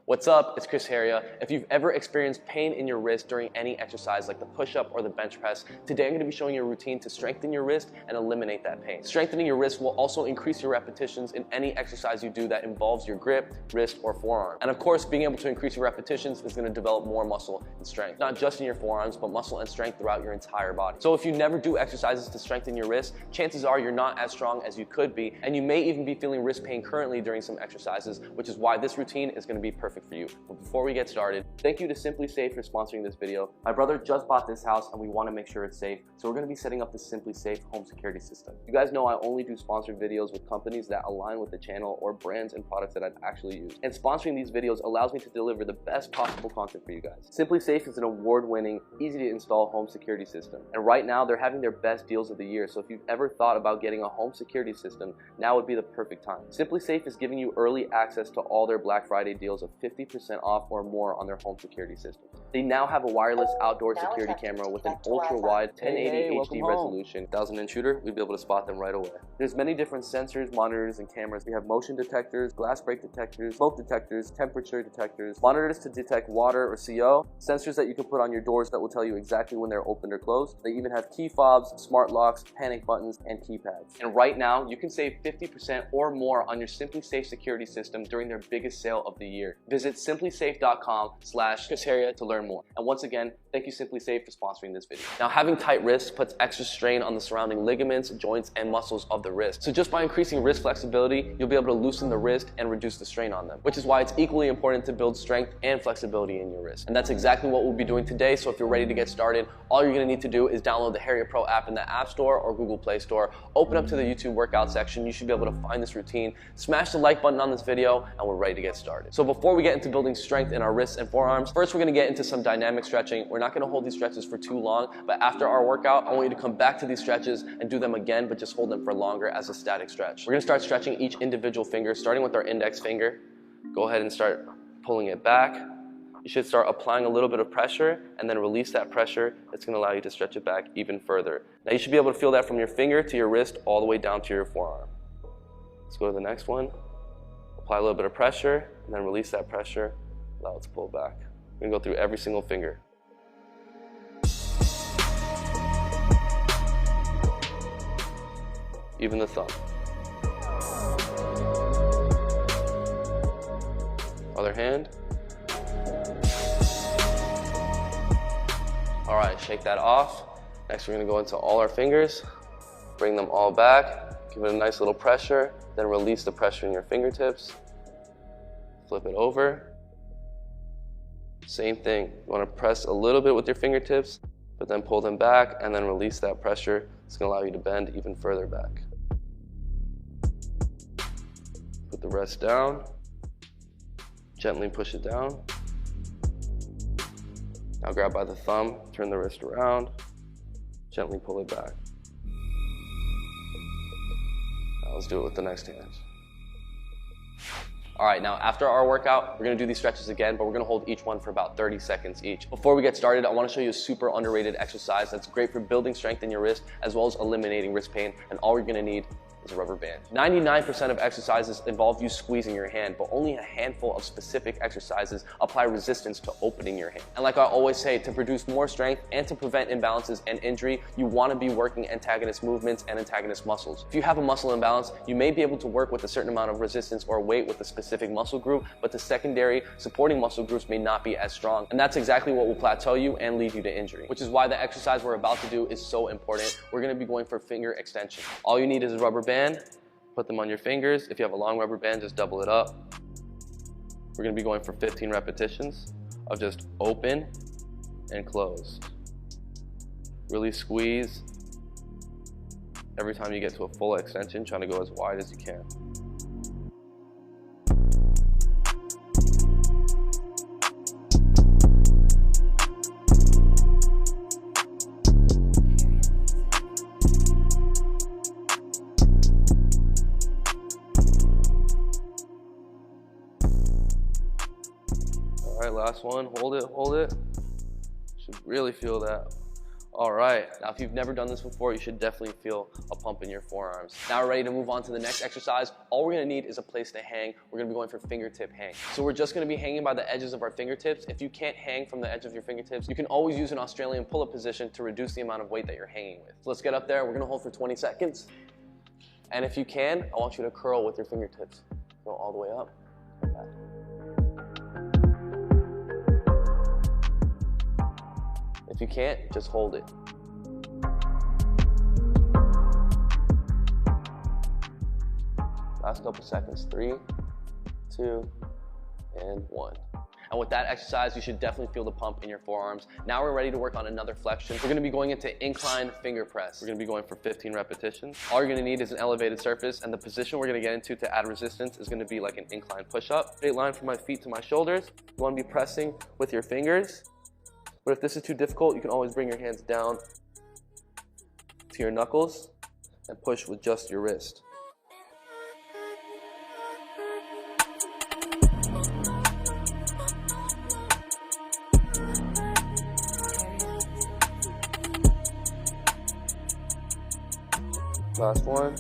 What's up? It's Chris Heria. If you've ever experienced pain in your wrist during any exercise like the push-up or the bench press, today I'm going to be showing you a routine to strengthen your wrist and eliminate that pain. Strengthening your wrist will also increase your repetitions in any exercise you do that involves your grip, wrist, or forearm. And of course, being able to increase your repetitions is going to develop more muscle and strength, not just in your forearms, but muscle and strength throughout your entire body. So if you never do exercises to strengthen your wrist, chances are you're not as strong as you could be, and you may even be feeling wrist pain currently during some exercises, which is why this routine is going to be perfect for you. But before we get started, thank you to Simply Safe for sponsoring this video. My brother just bought this house and we want to make sure it's safe, so we're going to be setting up the Simply Safe home security system. You guys know I only do sponsored videos with companies that align with the channel or brands and products that I've actually used. And sponsoring these videos allows me to deliver the best possible content for you guys. Simply Safe is an award-winning, easy to install home security system. And right now they're having their best deals of the year, so if you've ever thought about getting a home security system, now would be the perfect time. Simply Safe is giving you early access to all their Black Friday deals of 50% off or more on their home security system. They now have a wireless outdoor security camera with an ultra-wide 1080 HD resolution. 1000-inch shooter, we'd be able to spot them right away. There's many different sensors, monitors, and cameras. We have motion detectors, glass break detectors, smoke detectors, temperature detectors, monitors to detect water or CO, sensors that you can put on your doors that will tell you exactly when they're opened or closed. They even have key fobs, smart locks, panic buttons, and keypads. And right now, you can save 50% or more on your Simply Safe security system during their biggest sale of the year. Visit simplysafe.com/ChrisHeria to learn more. And once again, thank you Simply Safe for sponsoring this video. Now, having tight wrists puts extra strain on the surrounding ligaments, joints, and muscles of the wrist. So just by increasing wrist flexibility, you'll be able to loosen the wrist and reduce the strain on them, which is why it's equally important to build strength and flexibility in your wrist. And that's exactly what we'll be doing today. So if you're ready to get started, all you're gonna need to do is download the Heria Pro app in the App Store or Google Play Store, open up to the YouTube workout section. You should be able to find this routine, smash the like button on this video, and we're ready to get started. So before we get into building strength in our wrists and forearms, first we're gonna get into some dynamic stretching. We're not gonna hold these stretches for too long, but after our workout, I want you to come back to these stretches and do them again, but just hold them for longer as a static stretch. We're gonna start stretching each individual finger, starting with our index finger. Go ahead and start pulling it back. You should start applying a little bit of pressure and then release that pressure. It's gonna allow you to stretch it back even further. Now you should be able to feel that from your finger to your wrist all the way down to your forearm. Let's go to the next one. Apply a little bit of pressure and then release that pressure. Allow it to pull back. We're gonna go through every single finger. Even the thumb. Other hand. All right, shake that off. Next, we're gonna go into all our fingers, bring them all back, give it a nice little pressure, then release the pressure in your fingertips. Flip it over. Same thing, you wanna press a little bit with your fingertips, but then pull them back and then release that pressure. It's gonna allow you to bend even further back. Put the rest down, gently push it down. Now grab by the thumb, turn the wrist around, gently pull it back. Now let's do it with the next hand. All right, now after our workout, we're gonna do these stretches again, but we're gonna hold each one for about 30 seconds each. Before we get started, I wanna show you a super underrated exercise that's great for building strength in your wrist, as well as eliminating wrist pain, and all you're gonna need is a rubber band. 99% of exercises involve you squeezing your hand, but only a handful of specific exercises apply resistance to opening your hand. And like I always say, to produce more strength and to prevent imbalances and injury, you want to be working antagonist movements and antagonist muscles. If you have a muscle imbalance, you may be able to work with a certain amount of resistance or weight with a specific muscle group, but the secondary supporting muscle groups may not be as strong. And that's exactly what will plateau you and lead you to injury, which is why the exercise we're about to do is so important. We're going to be going for finger extension. All you need is a rubber band. Put them on your fingers. If you have a long rubber band, just double it up. We're gonna be going for 15 repetitions of just open and close. Really squeeze. Every time you get to a full extension, trying to go as wide as you can. All right, last one, hold it. Should really feel that All right, now if you've never done this before, you should definitely feel a pump in your forearms. Now we're ready to move on to the next exercise. All we're gonna need is a place to hang. We're gonna be going for fingertip hang. So we're just gonna be hanging by the edges of our fingertips. If you can't hang from the edge of your fingertips, you can always use an Australian pull-up position to reduce the amount of weight that you're hanging with. So let's get up there. We're gonna hold for 20 seconds. And if you can, I want you to curl with your fingertips. Go all the way up. Like that. If you can't, just hold it. Last couple seconds, 3, 2, and 1. And with that exercise, you should definitely feel the pump in your forearms. Now we're ready to work on another flexion. We're gonna be going into incline finger press. We're gonna be going for 15 repetitions. All you're gonna need is an elevated surface, and the position we're gonna get into to add resistance is gonna be like an incline push-up. Straight line from my feet to my shoulders. You wanna be pressing with your fingers. But if this is too difficult, you can always bring your hands down to your knuckles and push with just your wrist. Last one.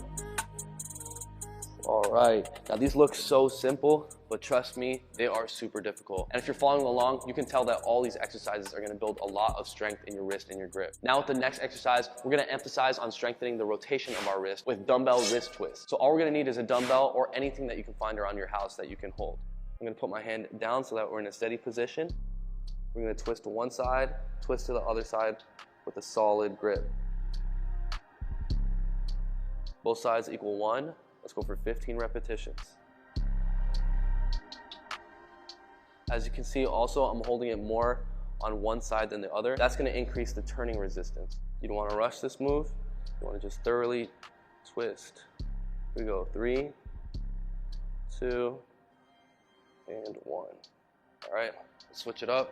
All right, now these look so simple, but trust me, they are super difficult. And if you're following along, you can tell that all these exercises are gonna build a lot of strength in your wrist and your grip. Now with the next exercise, we're gonna emphasize on strengthening the rotation of our wrist with dumbbell wrist twists. So all we're gonna need is a dumbbell or anything that you can find around your house that you can hold. I'm gonna put my hand down so that we're in a steady position. We're gonna twist to one side, twist to the other side with a solid grip. Both sides equal 1. Let's go for 15 repetitions. As you can see, also, I'm holding it more on one side than the other. That's gonna increase the turning resistance. You don't wanna rush this move. You wanna just thoroughly twist. Here we go, 3, 2, and 1. All right, let's switch it up.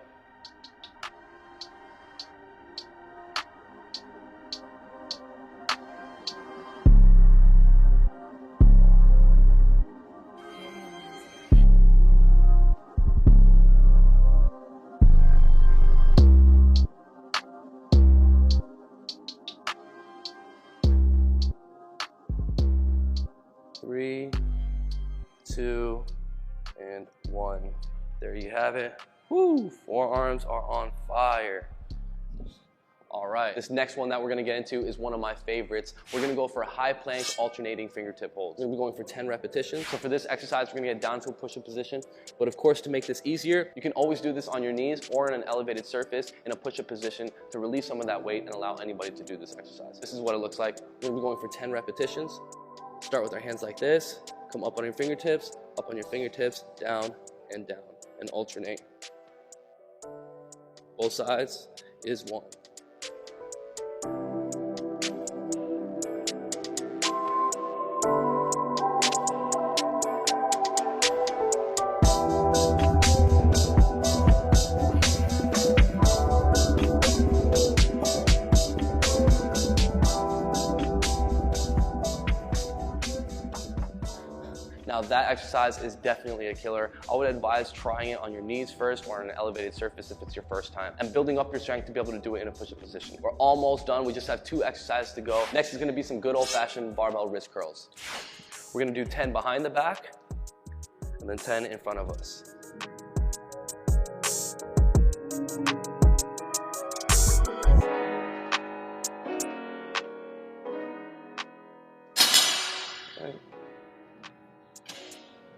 Three, 2, and 1. There you have it. Woo! Forearms are on fire. All right, this next one that we're gonna get into is one of my favorites. We're gonna go for a high plank alternating fingertip holds. We're gonna be going for 10 repetitions. So for this exercise, we're gonna get down to a push-up position. But of course, to make this easier, you can always do this on your knees or in an elevated surface in a push-up position to release some of that weight and allow anybody to do this exercise. This is what it looks like. We're gonna be going for 10 repetitions. Start with our hands like this, come up on your fingertips, down, and alternate. Both sides is 1. Now that exercise is definitely a killer. I would advise trying it on your knees first or on an elevated surface if it's your first time, and building up your strength to be able to do it in a push-up position. We're almost done. We just have 2 exercises to go. Next is gonna be some good old-fashioned barbell wrist curls. We're gonna do 10 behind the back and then 10 in front of us.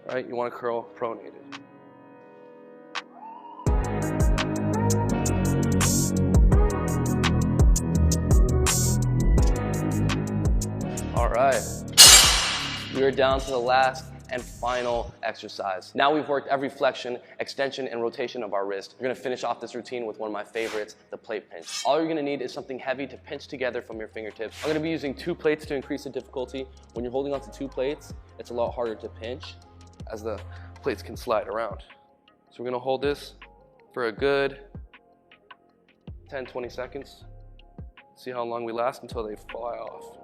All right, you want to curl pronated. All right, we are down to the last and final exercise. Now we've worked every flexion, extension, and rotation of our wrist. We're gonna finish off this routine with one of my favorites, the plate pinch. All you're gonna need is something heavy to pinch together from your fingertips. I'm gonna be using 2 plates to increase the difficulty. When you're holding onto 2 plates, it's a lot harder to pinch as the plates can slide around. So we're gonna hold this for a good 10, 20 seconds. See how long we last until they fly off.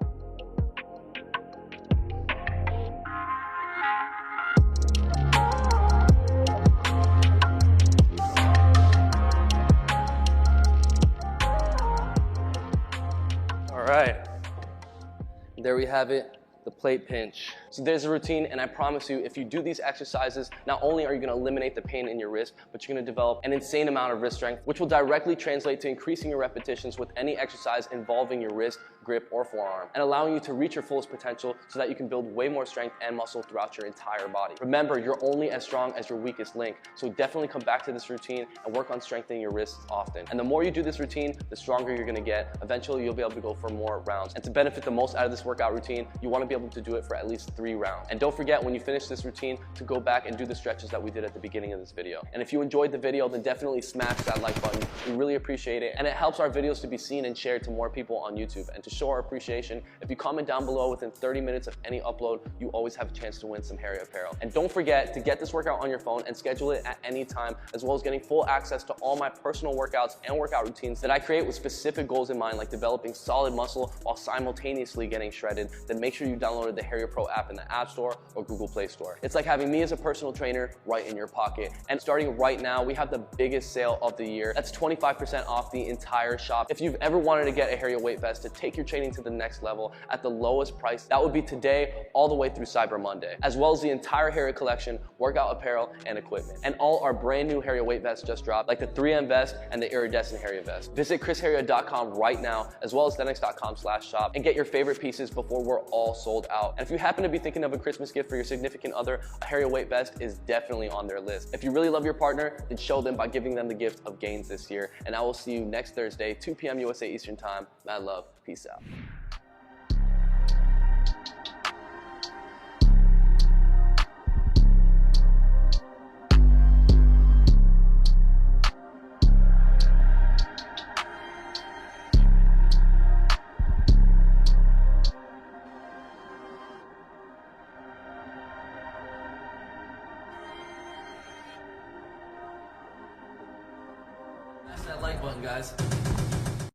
There we have it. The plate pinch. So there's a routine, and I promise you, if you do these exercises, not only are you gonna eliminate the pain in your wrist, but you're gonna develop an insane amount of wrist strength, which will directly translate to increasing your repetitions with any exercise involving your wrist, grip, or forearm, and allowing you to reach your fullest potential so that you can build way more strength and muscle throughout your entire body. Remember, you're only as strong as your weakest link, so definitely come back to this routine and work on strengthening your wrists often. And the more you do this routine, the stronger you're gonna get. Eventually, you'll be able to go for more rounds. And to benefit the most out of this workout routine, you wanna be able to do it for at least 3 rounds. And don't forget, when you finish this routine, to go back and do the stretches that we did at the beginning of this video. And if you enjoyed the video, then definitely smash that like button. We really appreciate it, and it helps our videos to be seen and shared to more people on YouTube. And to show our appreciation, if you comment down below within 30 minutes of any upload, you always have a chance to win some Harry apparel. And don't forget to get this workout on your phone and schedule it at any time, as well as getting full access to all my personal workouts and workout routines that I create with specific goals in mind, like developing solid muscle while simultaneously getting shredded. Then make sure you downloaded the Harry Pro app in the App Store or Google Play Store. It's like having me as a personal trainer right in your pocket. And starting right now, we have the biggest sale of the year. That's 25% off the entire shop. If you've ever wanted to get a Harry weight vest to take your training to the next level at the lowest price, that would be today all the way through Cyber Monday, as well as the entire Harry collection, workout apparel, and equipment. And all our brand new Harry weight vests just dropped, like the 3M vest and the iridescent Harry vest. Visit chrisharriot.com right now, as well as thenx.com/shop, and get your favorite pieces before we're all sold out. And if you happen to be thinking of a Christmas gift for your significant other, a Harry weight vest is definitely on their list. If you really love your partner, then show them by giving them the gift of gains this year. And I will see you next Thursday, 2 p.m. USA Eastern Time. Mad love. Peace out. Smash that like button, guys.